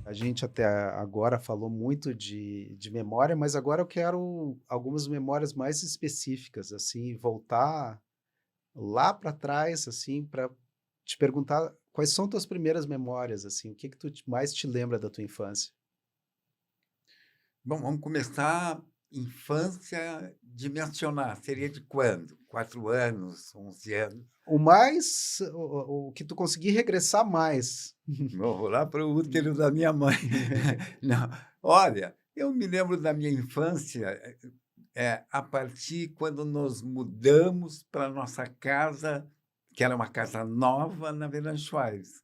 A gente até agora falou muito de memória, mas agora eu quero algumas memórias mais específicas, assim, voltar lá para trás, assim, para te perguntar quais são tuas primeiras memórias, assim, o que que mais te lembra da tua infância? Bom, vamos começar infância dimensionar. Seria de quando? 4 anos, 11 anos? O que tu conseguir regressar mais. Vou lá para o útero da minha mãe. Não, olha, eu me lembro da minha infância, a partir quando nós mudamos para nossa casa, que era uma casa nova na Venançoanes.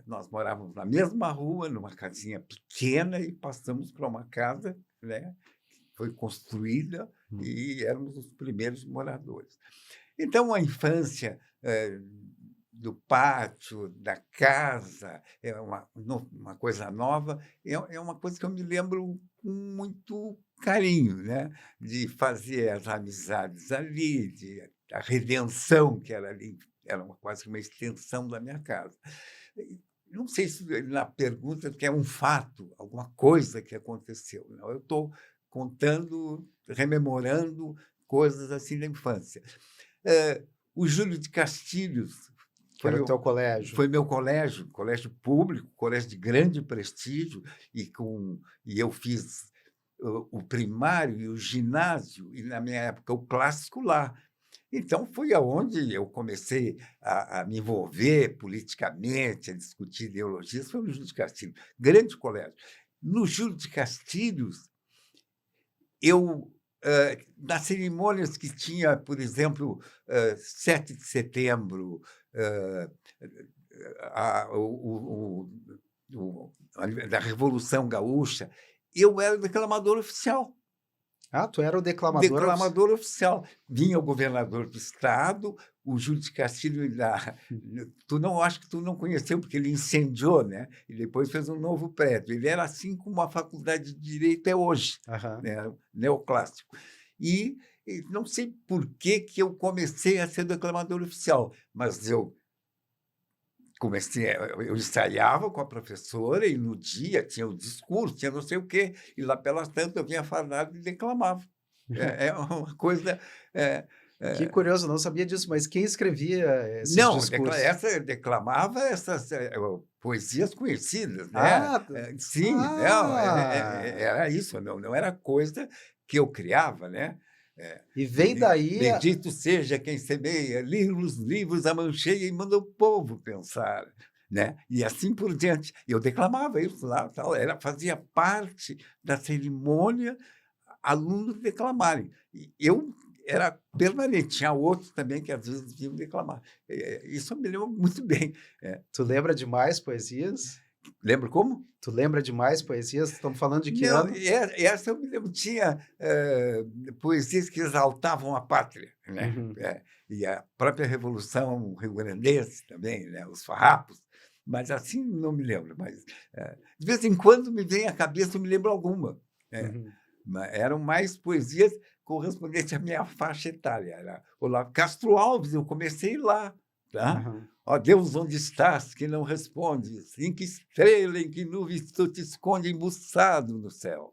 Nós morávamos na mesma rua, numa casinha pequena, e passamos para uma casa, né, que foi construída Hum. e éramos os primeiros moradores. Então, a infância, do pátio, da casa, é uma coisa nova, é uma coisa que eu me lembro com muito carinho, né, de fazer as amizades ali, a redenção que era ali, era quase que uma extensão da minha casa. E não sei se na pergunta que é um fato, alguma coisa que aconteceu, não, eu estou contando, rememorando coisas assim da infância. O Júlio de Castilhos Que foi era o meu teu colégio. foi meu colégio, colégio público, colégio de grande prestígio, e eu fiz o primário e o ginásio, e na minha época o clássico lá. Então foi aonde eu comecei a me envolver politicamente, a discutir ideologias, foi no Júlio de Castilhos, grande colégio. No Júlio de Castilhos, eu, nas cerimônias que tinha, por exemplo, 7 de setembro, hã, da Revolução Gaúcha, eu era declamador oficial. Ah, tu era o declamador ofici Declamador oficial. Vinha o governador do estado, o Júlio de Castilho ainda tu não acho que tu não conheceu, porque ele incendiou, né, e depois fez um novo prédio. Ele era assim como a faculdade de direito é hoje, Aham. né, neoclássico. E não sei por que que eu comecei a ser declamador oficial, mas eu ensaiava com a professora e no dia tinha o discurso, tinha não sei o quê, e lá pelas tantas eu vinha fardado e declamava. É uma coisa, eh Que eh, curioso, não sabia disso, mas quem escrevia esses não, discursos? declamava essas, poesias conhecidas, né. Ah, Sim, não, ah! era isso, não era coisa que eu criava, né. E vem daí a Bendito seja quem semeia, livros, livros a mancheia e manda o povo pensar, né, e assim por diante. Eu declamava isso lá, tal, fazia parte da cerimônia alunos declamarem. E eu era permanente, tinha outros também que às vezes vinham declamar. Isso eu me lembro muito bem. tu lembra de mais poesias? Lembra como? Tu lembra de mais poesias? Estamos falando de que Não, ano? essa eu me lembro, tinha, poesias que exaltavam a pátria, né, Uhum. e a própria Revolução Rio-Grandense também, né, os farrapos, mas assim não me lembro, mas, de vez em quando me vem à cabeça, eu me lembro alguma, né, Uhum. eram mais poesias correspondentes à minha faixa etária, era Olavo Castro Alves, eu comecei lá, tá. Aham. Ó Deus, onde estás, que não respondes? Em que estrela, em que nuvens tu te esconde embuçado no céu?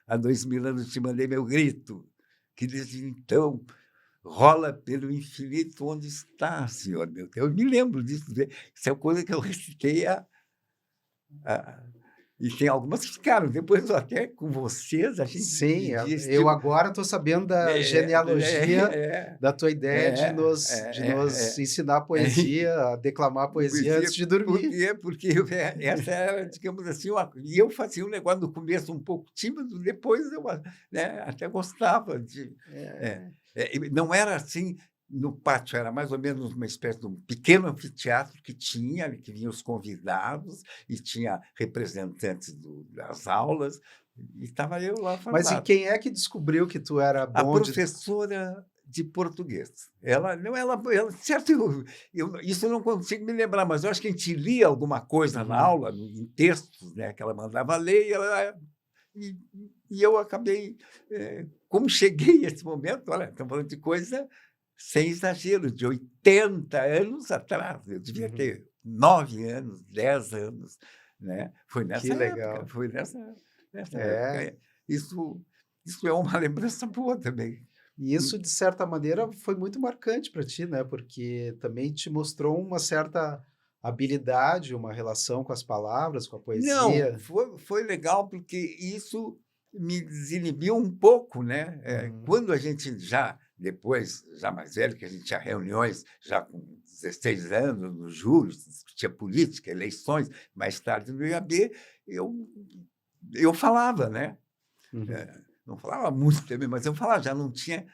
Há 2000 anos te mandei meu grito, que desde então rola pelo infinito. Onde está, Senhor meu Deus? Eu me lembro disso, né? Isso é coisa que eu recitei a e tem algumas que ficaram. Depois eu até com vocês, a gente Sim, dividia esse eu tipo. agora estou sabendo da É, genealogia é, da tua ideia de é, nos ensinar é. poesia, a declamar poesia antes Poesia, de por dormir. quê? Porque essa era, digamos assim, uma e eu fazia um negócio no começo um pouco tímido, depois eu né, até gostava de é, É. e não era assim no pátio, era mais ou menos uma espécie de um pequeno anfiteatro que tinha, que vinham os convidados e tinha representantes das aulas, e estava eu lá Mas e fardado. quem é que descobriu que tu era A bom de professora de português. Ela não, ela certo, isso eu não consigo me lembrar, mas eu acho que a gente lia alguma coisa na uhum. aula, em textos, né, que ela mandava ler, e e eu acabei, como cheguei a esse momento, olha, estamos falando de coisa, sem exagero, de 80 anos atrás, eu devia Uhum. ter 9 anos, 10 anos. né? Foi Que nessa época, legal. foi nessa É, época. Isso é uma lembrança boa também. e Hum, isso de certa maneira foi muito marcante para ti, né, porque também te mostrou uma certa habilidade, uma relação com as palavras, com a não, poesia. foi legal, porque isso me desinibiu um pouco, né. Uhum. Quando a gente já depois, já mais velho, que a gente tinha reuniões já com 16 anos, no Júris, discutia política, eleições, mais tarde no IAB, eu eu falava, né. Uhum. Não falava muito também, mas eu falava, já não tinha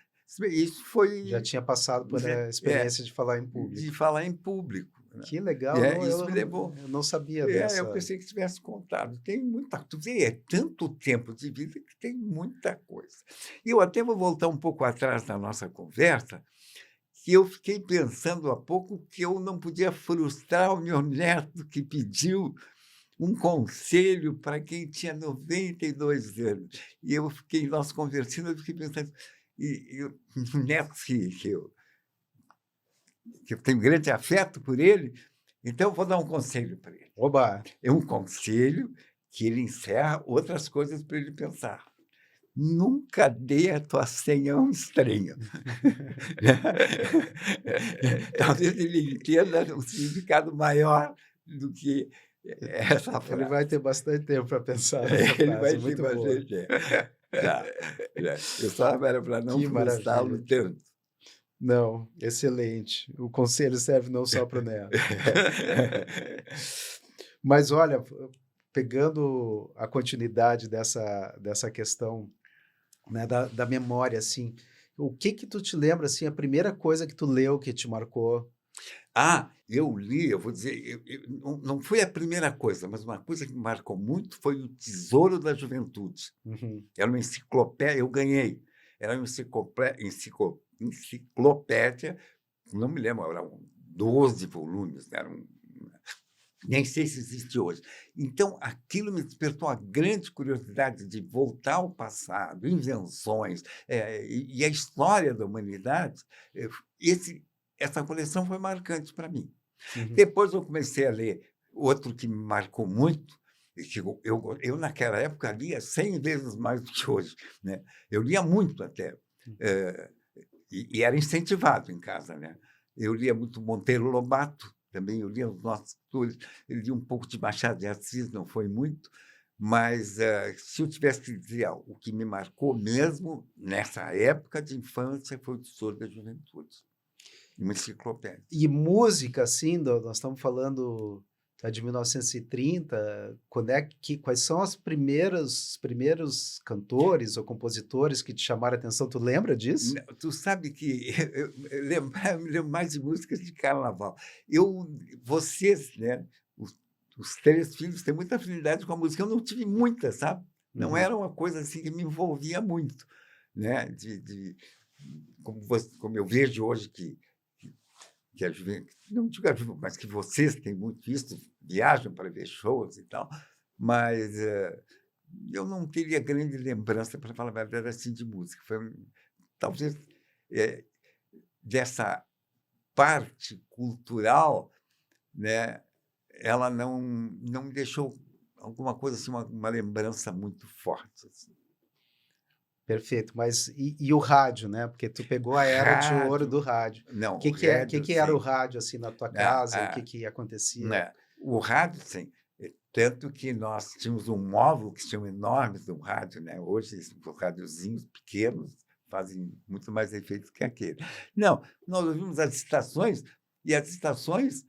isso Já foi tinha passado por a experiência de falar em de público. falar em público, né. Que legal, não, Isso me levou. eu não sabia Eu dessa. pensei que tivesse contado. Tem muita, tu vê, é tanto tempo de vida que tem muita coisa. E eu até vou voltar um pouco atrás na nossa conversa, que eu fiquei pensando há pouco que eu não podia frustrar o meu neto que pediu um conselho para quem tinha 92 anos. E eu fiquei, nós conversando, eu fiquei pensando, o neto que eu tenho grande afeto por ele, então eu vou dar um conselho para ele. Oba! É um conselho que ele encerra outras coisas para ele pensar. Nunca dê a tua senha a um estranho. Talvez ele entenda um significado maior do que essa Ele vai frase. ter bastante tempo para pensar nessa Ele frase, vai ter muito boa. bastante. Tá. Eu só era para não Que frustrá-lo maravilha. tanto. Não, excelente. O conselho serve não só para o neto. Mas olha, pegando a continuidade dessa questão, né, da memória, assim, o que que tu te lembra, assim, a primeira coisa que tu leu que te marcou? Eu li, eu vou dizer, não foi a primeira coisa, mas uma coisa que me marcou muito foi o Tesouro da Juventude. Uhum, Era uma enciclopédia, eu ganhei. Era uma enciclopédia, não me lembro, eram 12 volumes, né, nem sei se existe hoje. Então, aquilo me despertou a grande curiosidade de voltar ao passado, invenções, e a história da humanidade. Eh, essa coleção foi marcante para mim. uhum, Depois eu comecei a ler outro que me marcou muito, e que eu naquela época lia 100 vezes mais do que hoje, né. Eu lia muito até, eh, e era incentivado em casa, né. Eu lia muito Monteiro Lobato, também eu lia os nossos autores, eu lia um pouco de Machado de Assis, não foi muito, mas, se eu tivesse que dizer o que me marcou mesmo nessa época de infância foi o Tesouro da Juventude, uma enciclopédia. e música, assim, nós estamos falando, tá, de 1930, quando é que quais são os primeiros cantores ou compositores que te chamaram a atenção, tu lembra disso? Tu sabe que eu me lembro mais de músicas de carnaval. Eu vocês, né, os 3 filhos têm muita afinidade com a música, eu não tive muita, sabe. Não Uhum, era uma coisa, assim, que me envolvia muito, né, como eu vejo hoje que a juven não digo a juven mas que vocês têm muito isso, viajam para ver shows e tal, mas, eu não teria grande lembrança, para falar a verdade, assim, de música. Talvez, eh, dessa parte cultural, né, ela não me deixou alguma coisa assim, uma lembrança muito forte, assim. perfeito, mas e o rádio, né, porque tu pegou a era de ouro Rádio, do rádio. não, O o que que é rádio que era o sim. rádio, assim, na tua Ah, casa, o que ah, que acontecia? né, o rádio sim, tanto que nós tínhamos um móvel que tinham enormes no rádio, né, hoje esses radiozinhos pequenos fazem muito mais efeito que aquele. Não, nós ouvimos as estações, e as estações,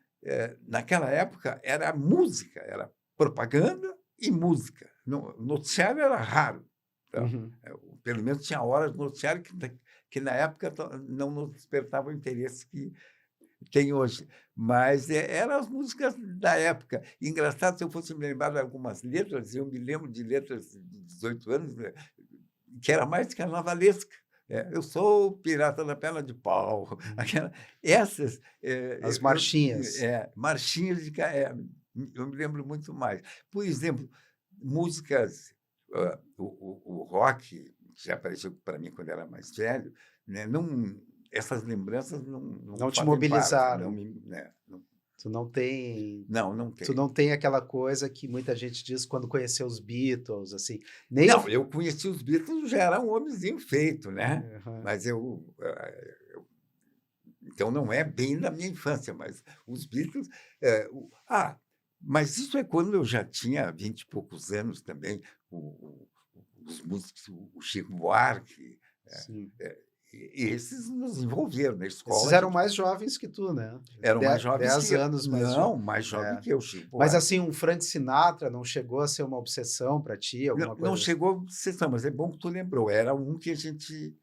naquela época era música, era propaganda e música. Noticiário era raro, tá, Uhum. pelo menos tinha horas do noticiário que na época não nos despertava o interesse que tem hoje, mas eram as músicas da época. Engraçado, se eu fosse me lembrar de algumas letras, eu me lembro de letras de 18 anos, né, que era mais carnavalesca. Eu sou o pirata da perna de pau, Uhum. aquela essas, As marchinhas. marchinhas eu me lembro muito mais. Por exemplo, músicas, o rock, que já apareceu para mim quando era mais velho, né, não essas lembranças não Não te fazem parte, não mobilizaram. me, né, não. Tu não tem Não, não tu tem. não tem aquela coisa que muita gente diz quando conheceu os Beatles, assim, nem o Não, f eu conheci os Beatles, já era um homenzinho feito, né, aham. mas então não é bem da minha infância, mas os Beatles, mas isso é quando eu já tinha 20 e poucos anos também, os músicos, o Chico Buarque, Sim. esses nos envolveram. Na Esses escola a eram gente mais jovens que tu, né? eram mais jovens que 10 eu. anos mais jo Não, mais jovem é. que eu, Chico Mas, Buarque. assim, um Frank Sinatra não chegou a ser uma obsessão para ti, Não, alguma não coisa assim? chegou a obsessão, mas é bom que tu lembrou, era um que a gente,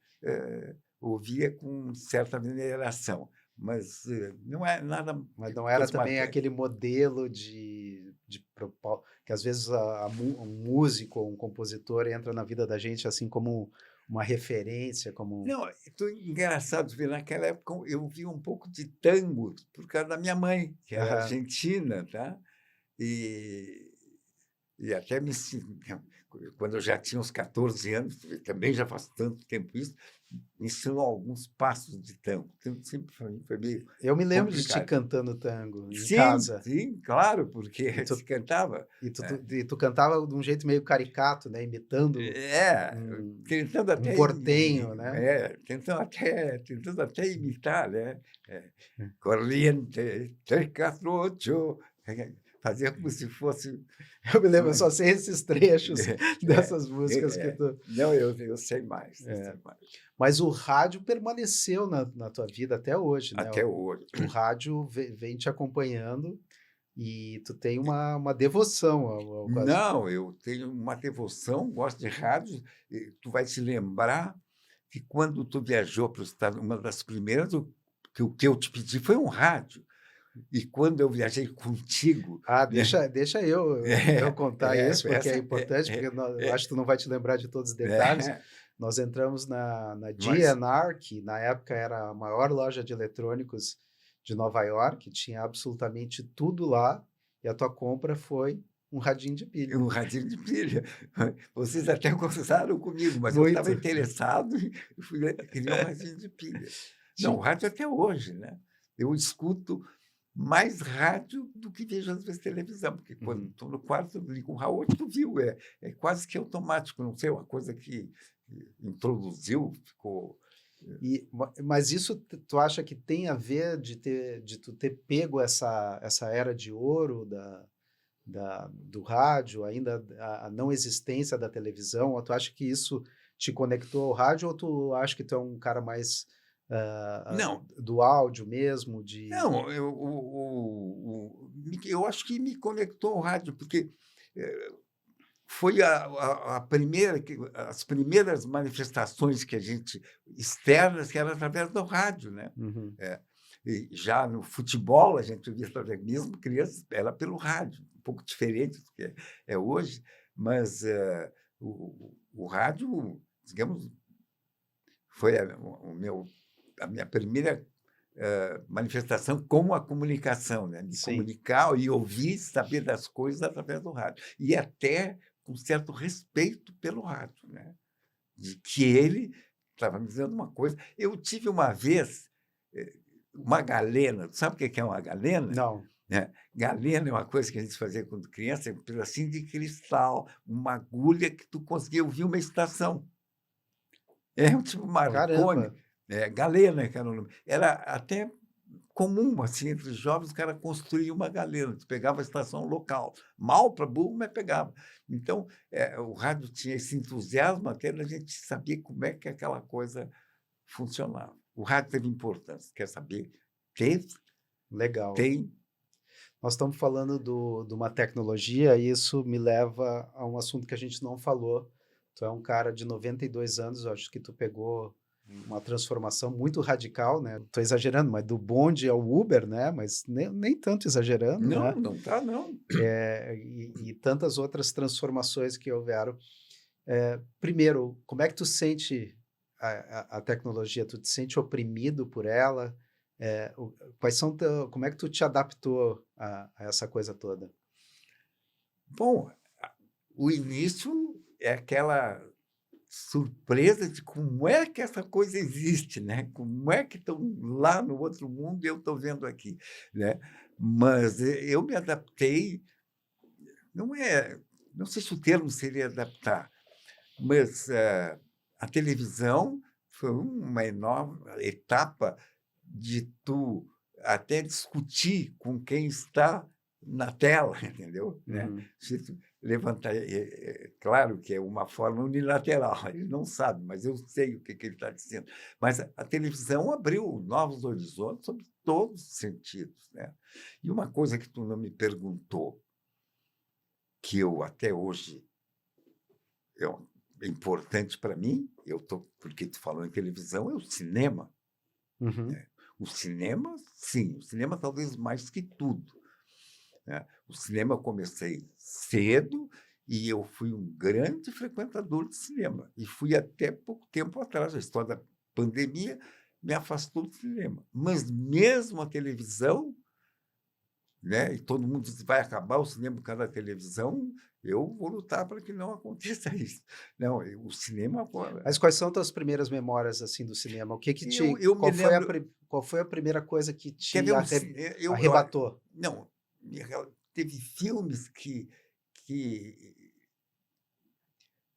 ouvia com certa veneração, mas, não é nada Mas que não era fosse também marcante. aquele modelo de propó que às vezes um músico ou um compositor entra na vida da gente, assim, como uma referência, como Não, engraçado ver, naquela época eu via um pouco de tango, por causa da minha mãe, que era aham. argentina, tá, e até me ensi quando eu já tinha uns 14 anos, também já faz tanto tempo isso, me ensinou alguns passos de tango, então sempre para mim foi meio Eu me lembro de ti complicado. cantando tango em Sim, casa, sim, claro, e porque tu se cantava, e tu né. e tu cantava de um jeito meio caricato, né, imitando É, um tentando um até portenho, né. tentando até imitar, né, Corriente 348, fazia como se fosse Eu me lembro, eu uma só sei esses trechos é, dessas músicas que tu não, eu sei mais, eu sei é. mais, Mas o rádio permaneceu na tua vida até hoje, né, até hoje. o rádio vem te acompanhando e tu tem uma devoção ao quase Não, eu tenho uma devoção, gosto de rádio, e tu vai se lembrar que quando tu viajou para os Estados, uma das primeiras, o que eu te pedi foi um rádio, e quando eu viajei contigo, ah, né, deixa eu contar isso, porque é essa importante, porque eu é acho que tu não vai te lembrar de todos os detalhes. é, Nós entramos na mas GNR, que na época era a maior loja de eletrônicos de Nova York, tinha absolutamente tudo lá, e a tua compra foi um radinho de pilha. um radinho de pilha. Vocês até gozaram comigo, mas eu estava Muito. interessado e queria um radinho de pilha. Não, o Ti rádio até hoje, né. Eu escuto mais rádio do que vejo, às vezes, televisão, porque quando uhum. estou no quarto, eu ligo um rádio, hoje tu viu, é quase que automático, não sei, uma coisa que introduziu, ficou Mas isso tu acha que tem a ver de tu ter pego essa era de ouro do rádio, ainda a não existência da televisão, ou tu acha que isso te conectou ao rádio, ou tu acha que tu é um cara mais, não, do áudio mesmo, de não, eu acho que me conectou ao rádio, porque, eh foi a primeira as primeiras manifestações que a gente externas, que era através do rádio, né. uhum. É. E já no futebol, a gente via através, mesmo criança, era pelo rádio, um pouco diferente do que é hoje, mas, o rádio, digamos, foi a minha primeira, manifestação com a comunicação, né, de Sim, comunicar e ouvir, saber das coisas através do rádio. E até com certo respeito pelo rádio, né, de que ele estava me dizendo uma coisa. Eu tive uma vez, uma galena, sabe o que é uma galena? não. Né, galena é uma coisa que a gente fazia quando criança, é um pedacinho de cristal, uma agulha que tu conseguia ouvir uma estação. É um tipo Marconi, Caramba, galena que era o nome. Era até comum, assim, entre os jovens, o cara construir uma galena, tu pegava a estação local, mal para burro, mas pegava. Então, o rádio tinha esse entusiasmo até da gente saber como é que aquela coisa funcionava. O rádio teve importância, quer saber? Teve, legal. tem. Nós estamos falando de uma tecnologia e isso me leva a um assunto que a gente não falou. Tu é um cara de 92 anos, eu acho que tu pegou uma transformação muito radical, né? Estou exagerando, mas do bonde ao Uber, né? Mas nem tanto exagerando, Não, né? não tá não. E tantas outras transformações que houveram. Primeiro, como é que tu sente a tecnologia? Tu te sente oprimido por ela? Quais são como é que tu te adaptou a essa coisa toda? Bom, o início é aquela surpresa de como é que essa coisa existe, né, como é que estão lá no outro mundo e eu estou vendo aqui, né. Mas eu me adaptei, não sei se o termo seria adaptar, mas a televisão foi uma enorme etapa de tu até discutir com quem está na tela, entendeu? Né? Uhum. Se tu levantar, claro que é uma forma unilateral, ele não sabe, mas eu sei o que ele está dizendo. Mas a televisão abriu novos horizontes sobre todos os sentidos, né? E uma coisa que tu não me perguntou, que eu até hoje é importante para mim, porque tu falou em televisão, é o cinema. Uhum. Né? O cinema, sim, o cinema talvez mais que tudo. Né? O cinema eu comecei cedo e eu fui um grande frequentador de cinema. E fui até pouco tempo atrás, a história da pandemia me afastou do cinema. Mas mesmo a televisão, né? E todo mundo diz vai acabar o cinema por causa da televisão, eu vou lutar para que não aconteça isso. Não, o cinema agora. Mas quais são tuas primeiras memórias, assim, do cinema? O que que te Eu me lembro. qual foi a primeira coisa que Quer ver te um. Olha, arrebatou? não, teve filmes que,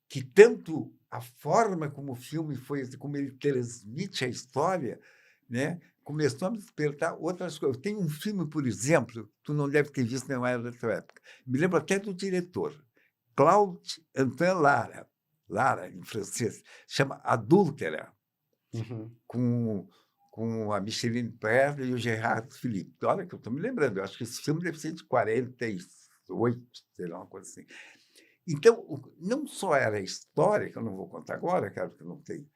que tanto a forma como o filme foi, como ele transmite a história, né, começou a me despertar outras coisas. Tem um filme, por exemplo, tu não deve ter visto, não era da tua época. Me lembro até do diretor, Claude Antoine Lara, Lara em francês, chama Adúltera, Uhum. com a Micheline Pfeiffer e o Gerard Philippe. Olha que eu estou me lembrando, eu acho que esse filme deve ser de 48, sei lá, uma coisa assim. Então, não só era a história, que eu não vou contar agora, claro que eu não tenho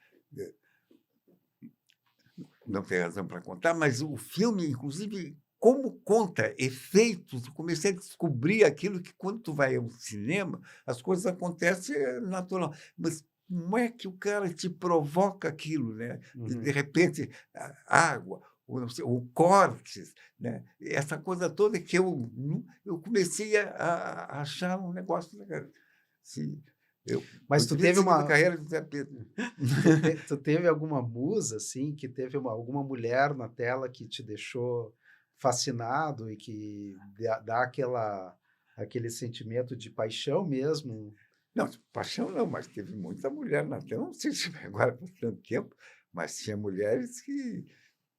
razão para contar, mas o filme, inclusive, como conta efeitos, eu comecei a descobrir aquilo que, quando tu vai ao cinema, as coisas acontecem natural. Mas como é que o cara te provoca aquilo, né? De Uhum. repente, água, ou, não sei, ou cortes, né? Essa coisa toda que eu comecei a achar um negócio legal. Assim, eu Mas tu devia ter teve seguido a uma carreira do Zé Pedro. tu teve alguma musa, assim, que teve alguma mulher na tela que te deixou fascinado e que dá aquele sentimento de paixão mesmo? Não, paixão não, mas teve muita mulher na tela. Não sei se agora por tanto tempo, mas tinha mulheres que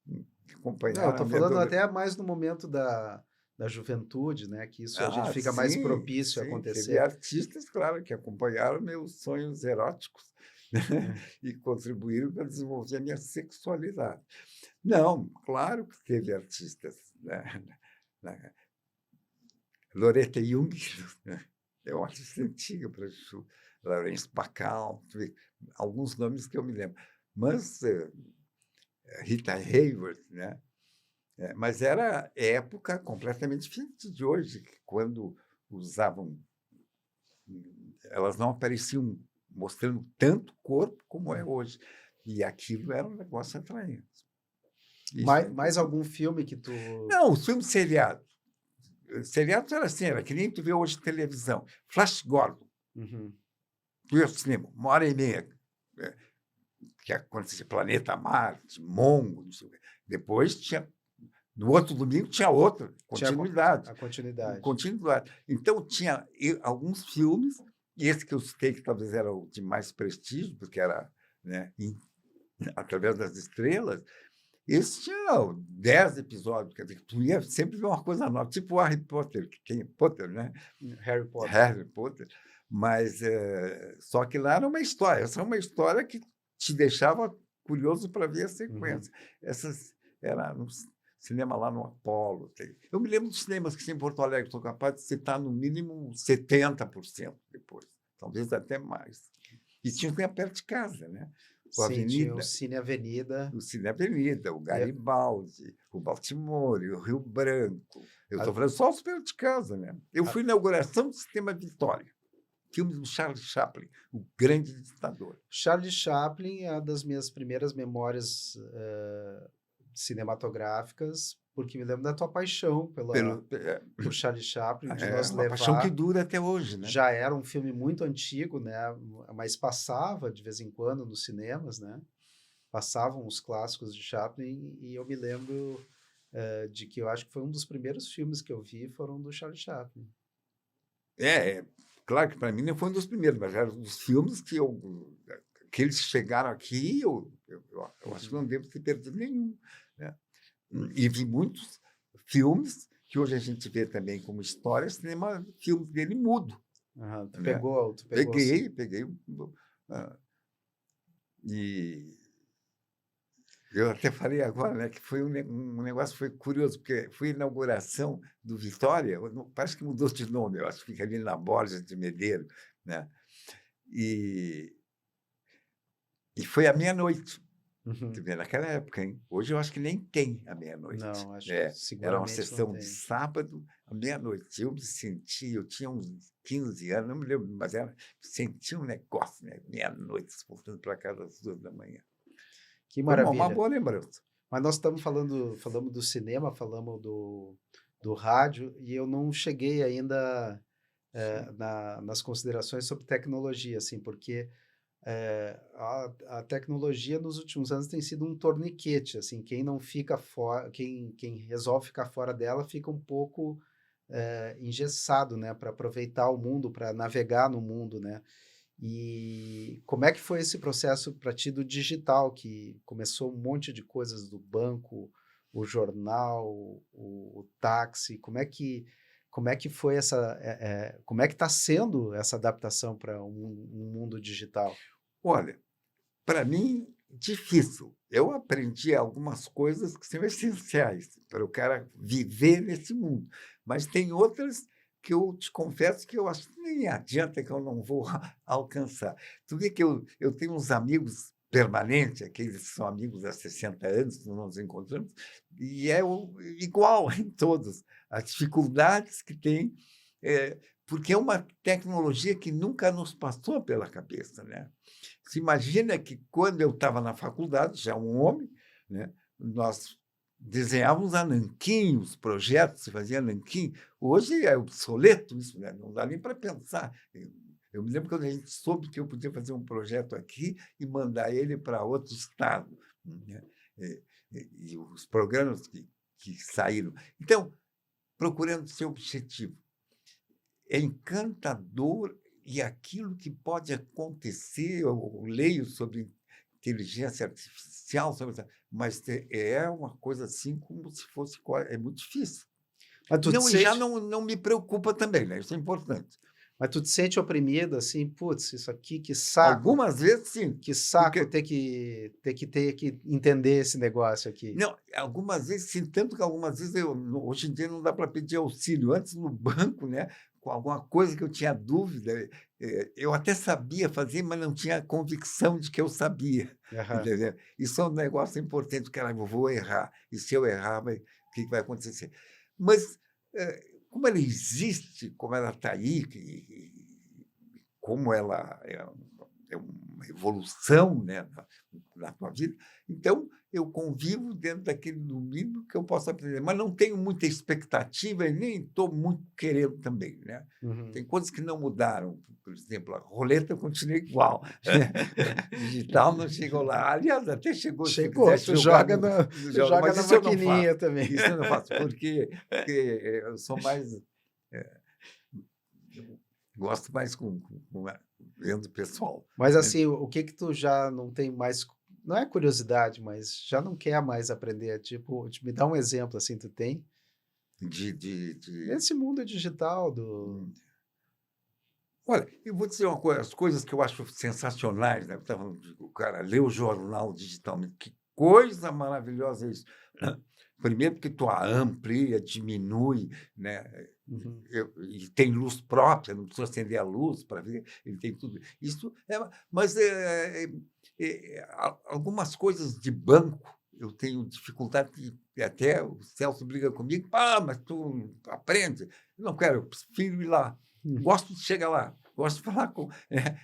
Não, eu acompanharam a tô minha falando adolescência. até mais no momento da juventude, né, que isso a gente Ah, fica mais sim, propício a sim. Teve acontecer. artistas, claro, que acompanharam meus sonhos eróticos, né, É. e contribuíram para desenvolver a minha sexualidade. Não, claro que teve artistas, né? né, Loretta Jung, né, é uma artista antiga para isso, Laurence Bacall, alguns nomes que eu me lembro. Mas Rita Hayworth, né? Mas era época completamente diferente de hoje, que quando usavam, elas não apareciam mostrando tanto corpo como é hoje. E aquilo era um negócio atraente. Isso é Mais importante. algum filme que tu Não, os filmes seriados. Seriados era assim, era que nem tu vê hoje televisão. Flash Gordon, uhum. tu ia ao cinema, 1 hora e meia, né, que acontecia Planeta Marte, Mongo, não sei o quê. Depois tinha, no outro domingo tinha outra, Tinha continuidade. a continuidade. Continuidade. Então, tinha alguns filmes, e esse que eu citei, que talvez era o de mais prestígio, porque era, né, através das estrelas, esse tinha 10 episódios, quer dizer, tu ia sempre ver uma coisa nova, tipo o Harry Potter, que tem Potter, né? Harry Potter. Harry Potter, mas só que lá era uma história, essa é uma história que te deixava curioso para ver a Uhum. sequência. Essas era no cinema lá no Apolo. Eu me lembro dos cinemas que tinha em Porto Alegre, sou capaz de citar no mínimo 70% depois, talvez até mais. E tinha que ir perto de casa, né? O Sim, tinha o Avenida, Cine Avenida o Cine Avenida, o e Garibaldi, o Baltimore, o Rio Branco. Eu a estou falando só os perto de casa, né? Eu a fui na inauguração do Cinema Vitória, filme do Charles Chaplin, o grande ditador. Charlie Chaplin é uma das minhas primeiras memórias, cinematográficas, porque me lembro da tua paixão Pelo, por Charlie Chaplin, de é nos uma paixão que levar. dura até hoje, né? Já era um filme muito antigo, né, mas passava de vez em quando nos cinemas, né, passavam os clássicos de Chaplin e eu me lembro de que eu acho que foi um dos primeiros filmes que eu vi foram do Charlie Chaplin. É, claro que para mim não foi um dos primeiros, mas era um dos filmes que eles chegaram aqui, eu acho que não Uhum. devo ter perdido nenhum, né? E vi muitos filmes que hoje a gente vê também como história, cinema, filmes dele mudo, Aham. né? Tu pegou assim. Peguei, ah, e eu até falei agora, né, que foi um negócio foi curioso, porque foi a inauguração do Vitória, parece que mudou de nome, eu acho que fica ali na Borges de Medeiros, né? E, e foi à meia-noite, tu Uhum. vê, naquela época, hein? Hoje eu acho que nem tem à meia-noite. Não, acho que É, era uma seguramente não sessão de tem. sábado à meia-noite. Eu me senti, eu tinha uns 15 anos, não me lembro, mas senti um negócio, né? Meia-noite, voltando para casa às 2 da manhã. Que Foi uma maravilha. boa lembrança. Mas nós estamos falamos do cinema, falamos do rádio, e eu não cheguei ainda Sim. nas considerações sobre tecnologia, assim, porque a tecnologia nos últimos anos tem sido um torniquete, assim, quem não fica fora, quem resolve ficar fora dela fica um pouco engessado, né, para aproveitar o mundo, para navegar no mundo, né? E como é que foi esse processo para ti do digital, que começou um monte de coisas do banco, o jornal, o táxi, como é que foi como é que está sendo essa adaptação para um mundo digital? Olha, para mim, difícil. Eu aprendi algumas coisas que são essenciais para o cara viver nesse mundo, mas tem outras que eu te confesso que eu acho que nem adianta, que eu não vou alcançar. Tu vê que eu tenho uns amigos permanentes, aqueles que são amigos há 60 anos, que nós nos encontramos, e igual em todos, as dificuldades que tem, porque é uma tecnologia que nunca nos passou pela cabeça, né? Se imagina que quando eu estava na faculdade, já um homem, né, nós desenhávamos a nanquim, os projetos se fazia nanquim. Hoje é obsoleto isso, né? Não dá nem para pensar. Eu me lembro quando a gente soube que eu podia fazer um projeto aqui e mandar ele para outro estado, né? E os programas que saíram. Então, procurando ser objetivo. É encantador e aquilo que pode acontecer, eu leio sobre inteligência artificial, mas é uma coisa assim como se fosse é muito difícil. Mas tu te Não, e já sente não me preocupa também, né? Isso é importante. mas tu te sente oprimido, assim: "Putz, isso aqui, Algumas vezes, sim, que saco porque ter que entender esse negócio aqui". não, algumas vezes, sim, tanto que algumas vezes hoje em dia não dá para pedir auxílio. Antes, no banco, né, com alguma coisa que eu tinha dúvida, eu até sabia fazer, mas não tinha convicção de que eu sabia, Aham. entendeu? Isso é um negócio importante, cara, eu vou errar, e se eu errar, o que que vai acontecer? Mas, como ela existe, como ela está aí, como ela é uma evolução, né, na tua vida, então eu convivo dentro daquele domínio que eu posso aprender, mas não tenho muita expectativa e nem estou muito querendo também, né? Uhum. Tem coisas que não mudaram, por exemplo, a roleta continua igual, digital não chegou lá. Aliás, até chegou, se tu Chegou, quisesse jogar no tu jogo, joga mas na isso eu não faço, maquininha também. isso eu não faço, porque eu sou mais, eu gosto mais vendo pessoal, Mas, né? assim, o que que tu já não tem mais não é curiosidade, mas já não quer mais aprender? Tipo, me dá um exemplo, assim, tu tem? De Nesse mundo digital do hum, olha, eu vou dizer uma coisa, as coisas que eu acho sensacionais, né, eu estava falando o cara lê o jornal digitalmente, que coisa maravilhosa é isso. Primeiro porque tu amplia, diminui, né, uhum. e tem luz própria, não precisa acender a luz para ver, ele tem tudo. Isso mas, algumas coisas de banco eu tenho dificuldade e até o Celso briga comigo: "Ah, mas tu aprende". Eu não quero, eu prefiro ir lá. Hum. Gosto de chegar lá, gosto de falar com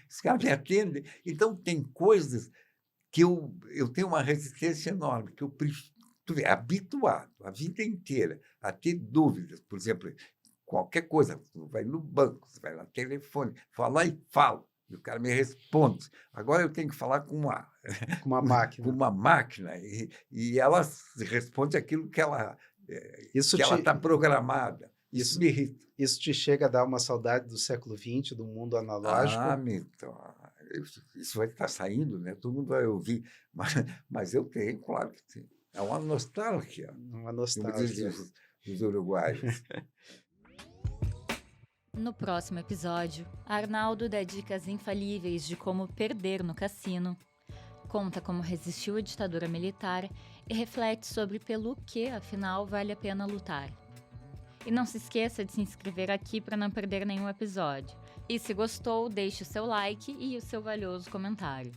os caras me atendem. Então tem coisas que eu tenho uma resistência enorme, que eu prefiro tu vê, habituado a vida inteira a ter dúvidas, por exemplo, qualquer coisa, tu vai no banco, você vai no telefone, falar e falo, e o cara me responde. Agora eu tenho que falar com Com uma com máquina. uma máquina e ela responde aquilo que ela Isso que ela te está programada. Isso isso me irrita. isso te chega a dar uma saudade do século XX, do mundo Ah, analógico? isso vai estar saindo, né? Todo mundo vai ouvir, mas eu tenho, claro que tenho. É uma nostalgia, Uma como dizem nostálgia. os uruguaios. No próximo episódio, Arnaldo dá dicas infalíveis de como perder no cassino, conta como resistiu à ditadura militar e reflete sobre pelo que, afinal, vale a pena lutar. E não se esqueça de se inscrever aqui para não perder nenhum episódio. E se gostou, deixe o seu like e o seu valioso comentário.